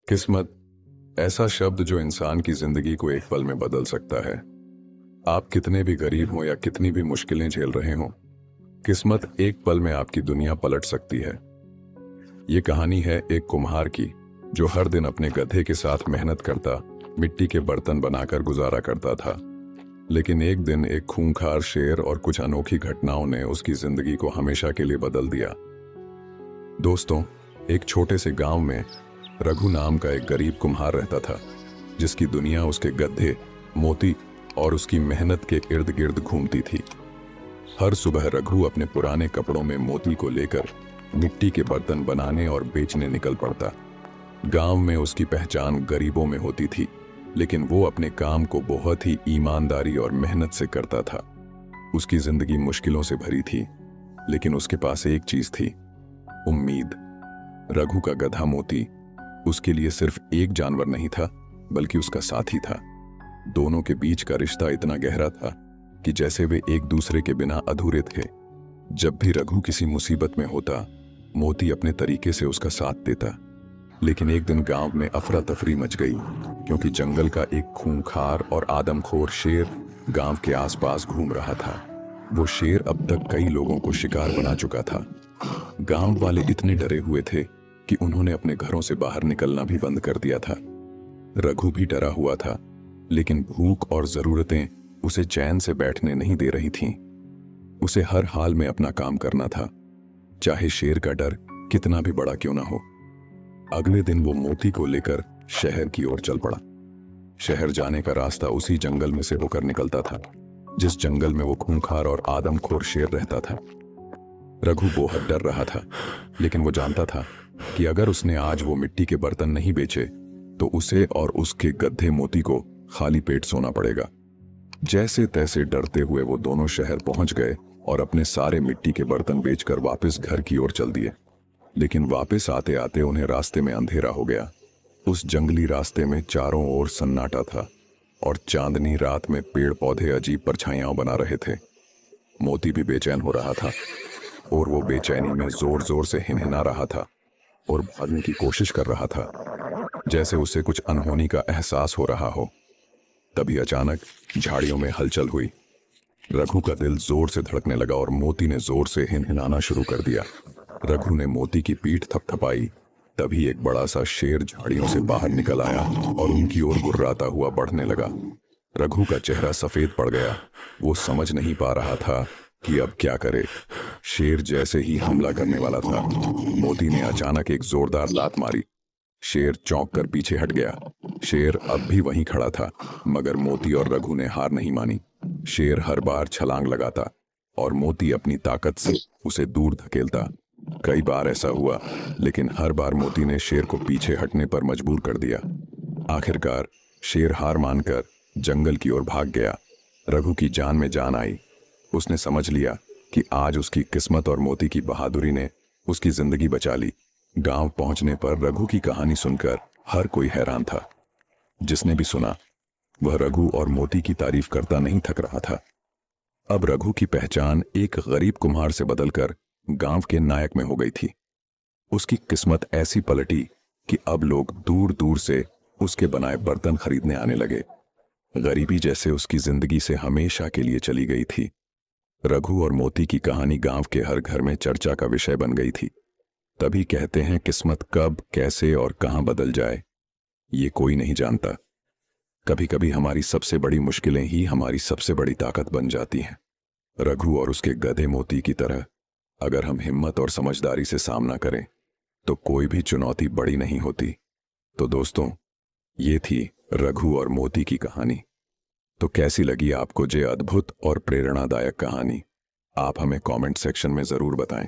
किस्मत ऐसा शब्द जो इंसान की जिंदगी को एक पल में बदल सकता है। आप कितने भी गरीब हो या कितनी भी मुश्किलें झेल रहे हो, किस्मत एक पल में आपकी दुनिया पलट सकती है। ये कहानी है एक कुम्हार की जो हर दिन अपने गधे के साथ मेहनत करता, मिट्टी के बर्तन बनाकर गुजारा करता था। लेकिन एक दिन एक खूंखार शेर और कुछ अनोखी घटनाओं ने उसकी जिंदगी को हमेशा के लिए बदल दिया। दोस्तों, एक छोटे से गांव में रघु नाम का एक गरीब कुम्हार रहता था, जिसकी दुनिया उसके गड्ढे, मोती और उसकी मेहनत के इर्द गिर्द घूमती थी। हर सुबह रघु अपने पुराने कपड़ों में मोती को लेकर मिट्टी के बर्तन बनाने और बेचने निकल पड़ता। गांव में उसकी पहचान गरीबों में होती थी, लेकिन वो अपने काम को बहुत ही ईमानदारी और मेहनत से करता था। उसकी जिंदगी मुश्किलों से भरी थी, लेकिन उसके पास एक चीज थी, उम्मीद। रघु का गधा मोती उसके लिए सिर्फ एक जानवर नहीं था, बल्कि उसका साथी था। दोनों के बीच का रिश्ता इतना गहरा था कि जैसे वे एक दूसरे के बिना अधूरे थे। जब भी रघु किसी मुसीबत में होता, मोती अपने तरीके से उसका साथ देता। लेकिन एक दिन गांव में अफरा तफरी मच गई, क्योंकि जंगल का एक खूंखार और आदमखोर शेर गांव के आसपास घूम रहा था। वो शेर अब तक कई लोगों को शिकार बना चुका था। गांव वाले इतने डरे हुए थे कि उन्होंने अपने घरों से बाहर निकलना भी बंद कर दिया था। रघु भी डरा हुआ था, लेकिन भूख और जरूरतें उसे चैन से बैठने नहीं दे रही थीं। उसे हर हाल में अपना काम करना था, चाहे शेर का डर कितना भी बड़ा क्यों ना हो। अगले दिन वो मोती को लेकर शहर की ओर चल पड़ा। शहर जाने का रास्ता उसी जंगल में से होकर निकलता था, जिस जंगल में वो खूंखार और आदमखोर शेर रहता था। रघु बहुत डर रहा था, लेकिन वो जानता था कि अगर उसने आज वो मिट्टी के बर्तन नहीं बेचे, तो उसे और उसके गधे मोती को खाली पेट सोना पड़ेगा। जैसे तैसे डरते हुए वो दोनों शहर पहुंच गए और अपने सारे मिट्टी के बर्तन बेचकर वापस घर की ओर चल दिए। लेकिन वापस आते आते उन्हें रास्ते में अंधेरा हो गया। उस जंगली रास्ते में चारों ओर सन्नाटा था और चांदनी रात में पेड़ पौधे अजीब परछाइयां बना रहे थे। मोती भी बेचैन हो रहा था और वो बेचैनी में जोर जोर से हिनहिना रहा था और भागने की कोशिश कर रहा था, जैसे उसे कुछ अनहोनी का एहसास हो रहा हो। तभी अचानक झाड़ियों में हलचल हुई। रघु का दिल जोर से धड़कने लगा और मोती ने जोर से हिनहिनाना शुरू कर दिया। रघु ने मोती की पीठ थपथपाई। तभी एक बड़ा सा शेर झाड़ियों से बाहर निकल आया और उनकी ओर गुर्राता हुआ बढ़ने लगा। रघु का चेहरा सफेद पड़ गया। वो समझ नहीं पा रहा था कि अब क्या करे। शेर जैसे ही हमला करने वाला था, मोती ने अचानक एक जोरदार लात मारी। शेर चौंक कर पीछे हट गया। शेर अब भी वहीं खड़ा था, मगर मोती और रघु ने हार नहीं मानी। शेर हर बार छलांग लगाता और मोती अपनी ताकत से उसे दूर धकेलता। कई बार ऐसा हुआ, लेकिन हर बार मोती ने शेर को पीछे हटने पर मजबूर कर दिया। आखिरकार शेर हार मानकर जंगल की ओर भाग गया। रघु की जान में जान आई। उसने समझ लिया कि आज उसकी किस्मत और मोती की बहादुरी ने उसकी जिंदगी बचा ली। गांव पहुंचने पर रघु की कहानी सुनकर हर कोई हैरान था। जिसने भी सुना, वह रघु और मोती की तारीफ करता नहीं थक रहा था। अब रघु की पहचान एक गरीब कुम्हार से बदलकर गांव के नायक में हो गई थी। उसकी किस्मत ऐसी पलटी कि अब लोग दूर दूर से उसके बनाए बर्तन खरीदने आने लगे। गरीबी जैसे उसकी जिंदगी से हमेशा के लिए चली गई थी। रघु और मोती की कहानी गांव के हर घर में चर्चा का विषय बन गई थी। तभी कहते हैं, किस्मत कब, कैसे और कहां बदल जाए, ये कोई नहीं जानता। कभी कभी हमारी सबसे बड़ी मुश्किलें ही हमारी सबसे बड़ी ताकत बन जाती हैं। रघु और उसके गधे मोती की तरह अगर हम हिम्मत और समझदारी से सामना करें, तो कोई भी चुनौती बड़ी नहीं होती। तो दोस्तों, ये थी रघु और मोती की कहानी। तो कैसी लगी आपको ये अद्भुत और प्रेरणादायक कहानी? आप हमें कमेंट सेक्शन में जरूर बताएं।